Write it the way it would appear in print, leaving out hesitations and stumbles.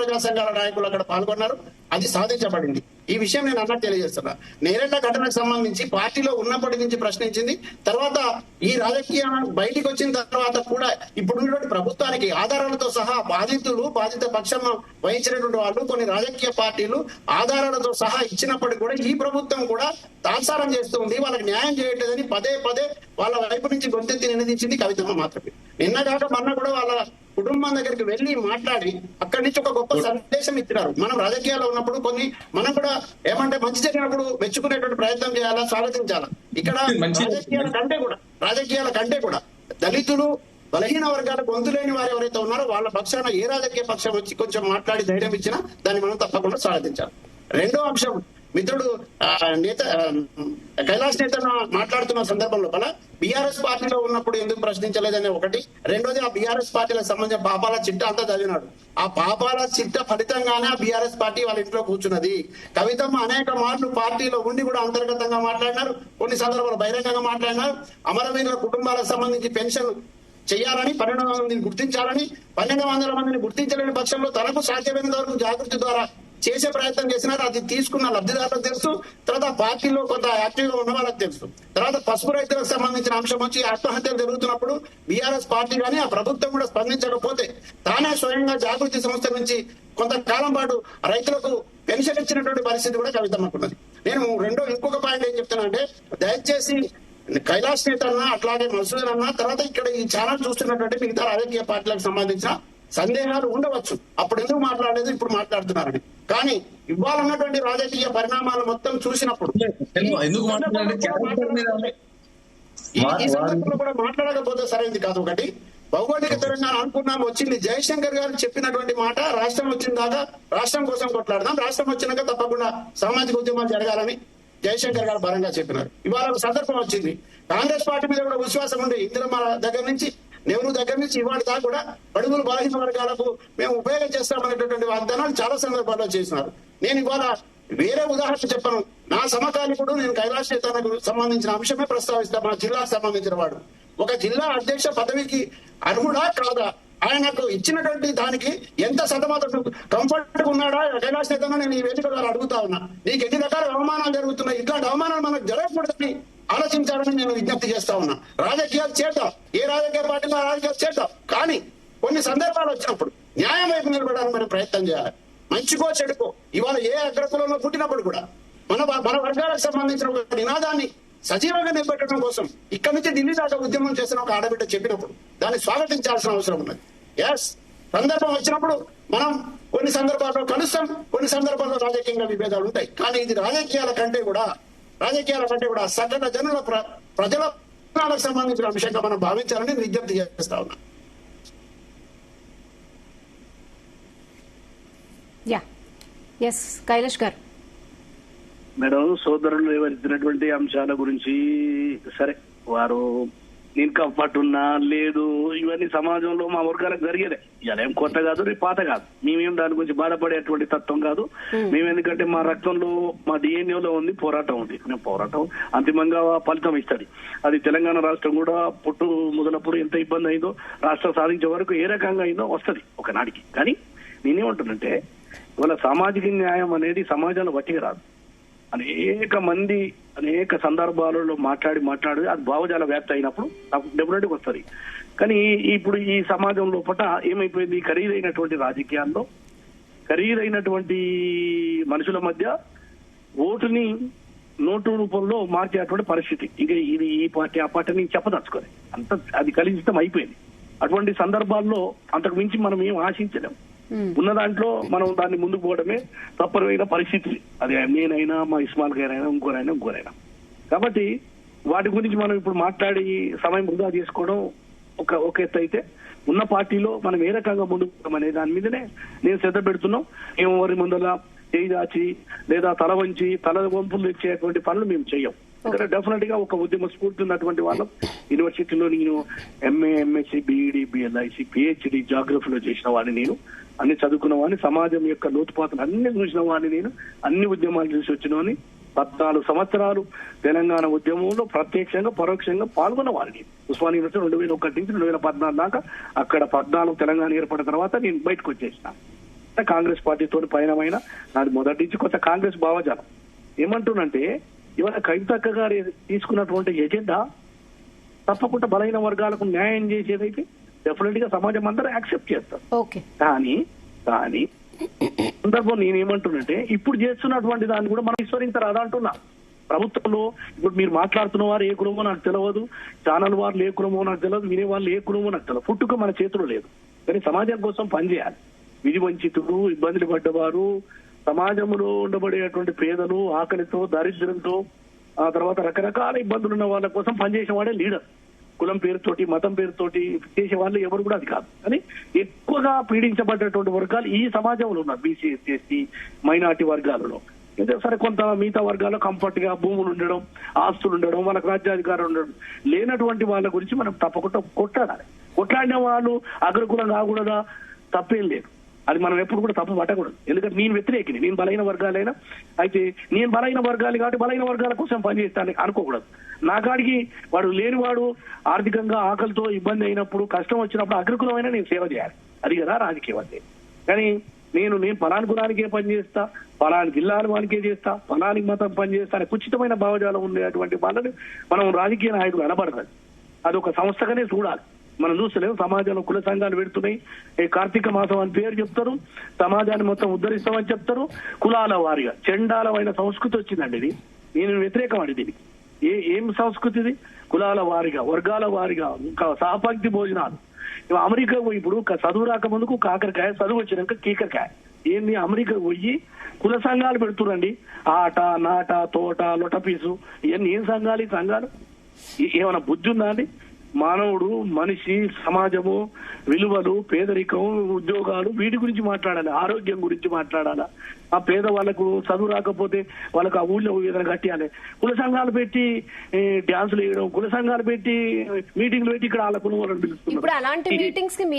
ప్రజా సంఘాల నాయకులు అక్కడ పాల్గొన్నారు, అది సాధించబడింది. ఈ విషయం నేను అన్నట్టు తెలియజేస్తున్నా. నేరేళ్ల ఘటనకు సంబంధించి పార్టీలో ఉన్నప్పటి నుంచి ప్రశ్నించింది. తర్వాత ఈ రాజకీయ బయటికి వచ్చిన తర్వాత కూడా ఇప్పుడున్నటువంటి ప్రభుత్వానికి ఆధారాలతో సహా బాధిత పక్షం వహించినటువంటి వాళ్ళు కొన్ని రాజకీయ పార్టీలు ఆధారాలతో సహా ఇచ్చినప్పటికీ కూడా ఈ ప్రభుత్వం కూడా తాత్సారం చేస్తుంది, వాళ్ళకి న్యాయం చేయట్లేదని పదే పదే వాళ్ళ వైపు నుంచి గొంతెత్తి నినదించింది కవితమ్మ మాత్రమే. నిన్న కాక మొన్న కూడా వాళ్ళ కుటుంబం దగ్గరికి వెళ్లి మాట్లాడి అక్కడి నుంచి ఒక గొప్ప సందేశం ఇచ్చినారు. మనం రాజకీయాల్లో ఉన్నప్పుడు మనం కూడా ఏమంటే మంచి జరిగినప్పుడు మెచ్చుకునేటువంటి ప్రయత్నం చేయాలా, స్వాగతించాలా. ఇక్కడ రాజకీయాల కంటే కూడా దళితులు, బలహీన వర్గాల గొంతు లేని వారు ఎవరైతే ఉన్నారో వాళ్ళ పక్షాన ఏ రాజకీయ పక్షం వచ్చి కొంచెం మాట్లాడి ధైర్యం ఇచ్చినా దాన్ని మనం తప్పకుండా స్వాగతించాలి. రెండో అంశం, మిత్రుడు కైలాష్ నేతను మాట్లాడుతున్న సందర్భం లోపల బీఆర్ఎస్ పార్టీలో ఉన్నప్పుడు ఎందుకు ప్రశ్నించలేదనే ఒకటి. రెండోది, ఆ బీఆర్ఎస్ పార్టీలకు సంబంధించిన పాపాల చిట్టా అంతా చదివినాడు. ఆ పాపాల చిట్ట ఫలితంగానే ఆ బీఆర్ఎస్ పార్టీ వాళ్ళ ఇంట్లో కూర్చున్నది. కవితమ్మ అనేక మార్లు పార్టీలో ఉండి కూడా అంతర్గతంగా మాట్లాడినారు, కొన్ని సందర్భాలు బహిరంగంగా మాట్లాడినారు. అమరవీరుల కుటుంబాలకు సంబంధించి పెన్షన్ చేయాలని, 1200 మందిని గుర్తించాలని, 1200 మందిని గుర్తించలేని పక్షంలో తనకు సాధ్యమైనంత వరకు జాగృతి ద్వారా చేసే ప్రయత్నం చేసినారు. అది తీసుకున్న లబ్ధిదారులకు తెలుసు, తర్వాత పార్టీలో కొంత యాక్టివ్ గా ఉన్న వాళ్ళకి తెలుసు. తర్వాత పసుపు రైతులకు సంబంధించిన అంశం వచ్చి ఆత్మహత్యలు జరుగుతున్నప్పుడు బీఆర్ఎస్ పార్టీ కానీ ఆ ప్రభుత్వం కూడా స్పందించకపోతే తానే స్వయంగా జాగృతి సంస్థ నుంచి కొంతకాలం పాటు రైతులకు పెన్షన్ ఇచ్చినటువంటి పరిస్థితి కూడా కవితమ్మకున్నది. నేను ఇంకొక పాయింట్ ఏం చెప్తానంటే, దయచేసి కైలాష్ నేత అన్నా, అట్లాగే మసూద్ అన్నా, తర్వాత ఇక్కడ ఈ ఛానల్ చూస్తున్నటువంటి మిగతా రాజకీయ పార్టీలకు సంబంధించిన సందేహాలు ఉండవచ్చు. అప్పుడు ఎందుకు మాట్లాడలేదు, ఇప్పుడు మాట్లాడుతున్నారని. కానీ ఇవ్వాలన్నటువంటి రాజకీయ పరిణామాలు మొత్తం చూసినప్పుడు ఈ సందర్భంలో కూడా మాట్లాడకపోతే సరైనది కాదు. ఒకటి, భౌగోళిక తెలంగాణ అనుకున్నాం, వచ్చింది. జయశంకర్ గారు చెప్పినటువంటి మాట, రాష్ట్రం వచ్చిన దాకా రాష్ట్రం కోసం కొట్లాడదాం, రాష్ట్రం వచ్చినాక తప్పకుండా సామాజిక ఉద్యమాలు జరగాలని జయశంకర్ గారు బలంగా చెప్పినారు. ఇవాళ సందర్భం వచ్చింది. కాంగ్రెస్ పార్టీ మీద కూడా విశ్వాసం ఉంది. ఇందిరమ్మ దగ్గర నుంచి, నెహ్రూ దగ్గర నుంచి ఇవాళ దాకా కూడా బడుగులు బలహీన వర్గాలకు మేము ఉపయోగం చేస్తామనేటటువంటి వాగ్దానాలు చాలా సందర్భాల్లో చేసినారు. నేను ఇవాళ వేరే ఉదాహరణ చెప్పను. నా సమకాలికుడు, నేను కైలాష్ నేతకు సంబంధించిన అంశమే ప్రస్తావిస్తా. మా జిల్లాకు సంబంధించిన వాడు ఒక జిల్లా అధ్యక్ష పదవికి అర్హుడా కాదా, ఆయనకు ఇచ్చినటువంటి దానికి ఎంత కంఫర్ట్ గా ఉన్నాడా కైలాష్ నేతను నేను ఈ వేదిక ద్వారా అడుగుతా ఉన్నా. నీకు ఎన్ని రకాల అవమానాలు జరుగుతున్నాయి, ఇట్లాంటి అవమానాలు మనకు జరగకూడదని ఆలోచించాలని నేను విజ్ఞప్తి చేస్తా ఉన్నా. రాజకీయాలు చేద్దాం, ఏ రాజకీయ పార్టీలో రాజకీయాలు చేద్దాం, కానీ కొన్ని సందర్భాలు వచ్చినప్పుడు న్యాయం వైపు నిలబడడానికి మనం ప్రయత్నం చేయాలి. మంచికో చెడుకో, ఇవాళ ఏ అగ్రకులంలో పుట్టినప్పుడు కూడా మన వర్గాలకు సంబంధించిన ఒక నినాదాన్ని సజీవంగా నిలబెట్టడం కోసం ఇక్కడి నుంచి ఢిల్లీ దాకా ఉద్యమం చేసిన ఒక ఆడబిడ్డ చెప్పినప్పుడు దాన్ని స్వాగతించాల్సిన అవసరం ఉన్నది. ఎస్, సందర్భం వచ్చినప్పుడు మనం కొన్ని సందర్భాల్లో కలుస్తాం, కొన్ని సందర్భాల్లో రాజకీయంగా విభేదాలు ఉంటాయి. కానీ ఇది రాజకీయాల కంటే కూడా సగటు జనుల ప్రజల సంబంధించిన అంశంగా మనం భావించాలని విజ్ఞప్తి చేస్తా ఉన్నా. కైలాష్ గారు, మేడం, సోదరులు వివరించినటువంటి అంశాల గురించి సరే, వారు నేను కంఫర్ట్ ఉన్నా లేదు, ఇవన్నీ సమాజంలో మా వర్గాలకు జరిగేదే. ఇలా ఏం కొత్త కాదు, రేపు పాత కాదు. మేమేం దాని గురించి బాధపడేటువంటి తత్వం కాదు. మేము ఎందుకంటే మా రక్తంలో, మా డిఎన్ఏలో ఉంది, పోరాటం ఉంది. మేము పోరాటం అంతిమంగా ఫలితం ఇస్తుంది. అది తెలంగాణ రాష్ట్రం కూడా మొదలప్పుడు ఎంత ఇబ్బంది అయిందో, రాష్ట్రం సాధించే వరకు ఏ రకంగా అయిందో వస్తుంది ఒకనాడికి. కానీ నేనేమంటున్నంటే, ఇవాళ సామాజిక న్యాయం అనేది సమాజంలో వట్టిగా రాదు. అనేక మంది అనేక సందర్భాలలో మాట్లాడి అది భావజాల వ్యాప్తి అయినప్పుడు డెఫినెట్గా వస్తుంది. కానీ ఇప్పుడు ఈ సమాజం లోపల ఏమైపోయింది, ఖరీదైనటువంటి రాజకీయాల్లో ఖరీదైనటువంటి మనుషుల మధ్య ఓటుని నోటు రూపంలో మార్చేటువంటి పరిస్థితి. ఇక ఇది ఈ పార్టీ ఆ పార్టీ నేను చెప్పదలుచుకోలేదు, అంత అది కలుషితం అయిపోయింది. అటువంటి సందర్భాల్లో అంతకు మించి మనం ఏం ఆశించలేము. ఉన్న దాంట్లో మనం దాన్ని ముందుకు పోవడమే తప్పనిసరైన పరిస్థితి. అది నేనైనా, మా ఇస్మాల్ గారైనా, ఇంకోరైనా. కాబట్టి వాటి గురించి మనం ఇప్పుడు మాట్లాడి సమయం వృధా చేసుకోవడం ఒక ఎత్తు అయితే, ఉన్న పార్టీలో మనం ఏ రకంగా ముందుకు పోవడం దాని మీదనే నేను శ్రద్ధ పెడుతున్నాం. మేము ఎవరి ముందర చేయి దాచి లేదా తల వంచి తల వంపులు తెచ్చేటువంటి పనులు మేము చెయ్యం. ఎందుకంటే డెఫినెట్ గా ఒక ఉద్యమ స్ఫూర్తి ఉన్నటువంటి వాళ్ళం. యూనివర్సిటీలో నేను MA, MSc, BEd, BLISc, PhD జాగ్రఫీలో చేసిన వాడిని, నేను అన్ని చదువుకున్న వాడిని, సమాజం యొక్క లోతుపాతలు అన్ని చూసిన వాడిని, నేను అన్ని ఉద్యమాలు చూసి వచ్చినవాడిని. 14 సంవత్సరాలు తెలంగాణ ఉద్యమంలో ప్రత్యక్షంగా పరోక్షంగా పాల్గొన్న వాడిని. ఉస్మానియా యూనివర్సిటీ 2001 నుంచి 2014 దాకా, అక్కడ 14 తెలంగాణ ఏర్పడిన తర్వాత నేను బయటకు వచ్చేసిన. కాంగ్రెస్ పార్టీతో పయనమైన నాది మొదటి నుంచి కొంత కాంగ్రెస్ భావజాలం. ఏమంటున్నంటే ఇవాళ కవితక్క గారు తీసుకున్నటువంటి ఎజెండా తప్పకుండా బలహీన వర్గాలకు న్యాయం చేసేదైతే డెఫినెట్ గా సమాజం అందరూ యాక్సెప్ట్ చేస్తారు. కానీ సందర్భం నేనేమంటున్నంటే ఇప్పుడు చేస్తున్నటువంటి దాన్ని కూడా మనం విస్మరించరాదా అంటున్నా. ప్రభుత్వంలో ఇప్పుడు మీరు మాట్లాడుతున్న వారు ఏ కులమో నాకు తెలియదు, ఛానల్ వారు ఏ కులమో నాకు తెలియదు, వినే వాళ్ళు ఏ కులమో నాకు తెలియదు. పుట్టుక మన చేతిలో లేదు. కానీ సమాజం కోసం పనిచేయాలి. విధి వంచితులు, ఇబ్బందులు పడ్డవారు, సమాజంలో ఉండబడేటువంటి పేదలు, ఆకలితో, దారిద్ర్యంతో, ఆ తర్వాత రకరకాల ఇబ్బందులు ఉన్న వాళ్ళ కోసం పనిచేసేవాడే లీడర్. కులం పేరుతోటి, మతం పేరుతోటి చేసే వాళ్ళు ఎవరు కూడా అది కాదు. కానీ ఎక్కువగా పీడించబడ్డటువంటి వర్గాలు ఈ సమాజంలో ఉన్నారు. బీసీ, ఎస్సీ, మైనార్టీ వర్గాలలో. సరే కొంత మిగతా వర్గాల్లో కంఫర్ట్ గా భూములు ఉండడం, ఆస్తులు ఉండడం, వాళ్ళకి రాజ్యాధికారం ఉండడం లేనటువంటి వాళ్ళ గురించి మనం తప్పకుండా కొట్లాడాలి. కొట్లాడిన వాళ్ళు అగ్రకులం కాకూడదా, తప్పేం లేదు. అది మనం ఎప్పుడు కూడా తప్పు పట్టకూడదు. ఎందుకంటే నేను వ్యతిరేకిని, నేను బలహీన వర్గాలైనా అయితే నేను బలహీన వర్గాలు కాబట్టి బలహీన వర్గాల కోసం పనిచేస్తాను అనుకోకూడదు. నా కాడికి వాడు లేనివాడు ఆర్థికంగా ఆకలితో ఇబ్బంది అయినప్పుడు, కష్టం వచ్చినప్పుడు అగ్రకులమైనా నేను సేవ చేయాలి. అది కదా రాజకీయం అంటే. కానీ నేను పలాని కులానికే పనిచేస్తా, పలాని జిల్లాల వానికే చేస్తా, పలానికి మతం పనిచేస్తా అనే కుచితమైన భావజాలం ఉండేటువంటి వాళ్ళని మనం రాజకీయ నాయకులు అనబడదు. అది ఒక సంస్థగానే చూడాలి. మనం చూస్తలేము సమాజంలో కుల సంఘాలు పెడుతున్నాయి. కార్తీక మాసం అని పేరు చెప్తారు, సమాజాన్ని మొత్తం ఉద్ధరిస్తామని చెప్తారు. కులాల వారిగా చండాలమైన సంస్కృతి వచ్చిందండి. ఇది నేను వ్యతిరేకం అండి. దీనికి ఏం సంస్కృతి ఇది? కులాల వారిగా, వర్గాల వారిగా, ఇంకా సహపంక్తి భోజనాలు. అమెరికా పోయి ఇప్పుడు చదువు రాకముందుకు కాకరకాయ, చదువు వచ్చినాక కీకరకాయ. ఏంది అమెరికా పోయి కుల సంఘాలు పెడుతురండి. ఆట, నాట, తోట, లొటపీసు, ఇవన్నీ ఏం సంఘాలు? ఈ సంఘాలు ఏమైనా బుద్ధి ఉందా అండి? మానవుడు, మనిషి, సమాజము, విలువలు, పేదరికం, ఉద్యోగాలు వీటి గురించి మాట్లాడాలి. ఆరోగ్యం గురించి మాట్లాడాలా? ఆ పేద వాళ్ళకు చదువు రాకపోతే వాళ్ళకు ఆ ఊళ్ళో ఏదైనా కట్టియాలి. కుల సంఘాలు పెట్టి డ్యాన్సులు వేయడం, కుల సంఘాలు పెట్టి మీటింగ్లు పెట్టి ఇక్కడ వాళ్ళ కులం వాళ్ళని పిలుస్తున్నారు.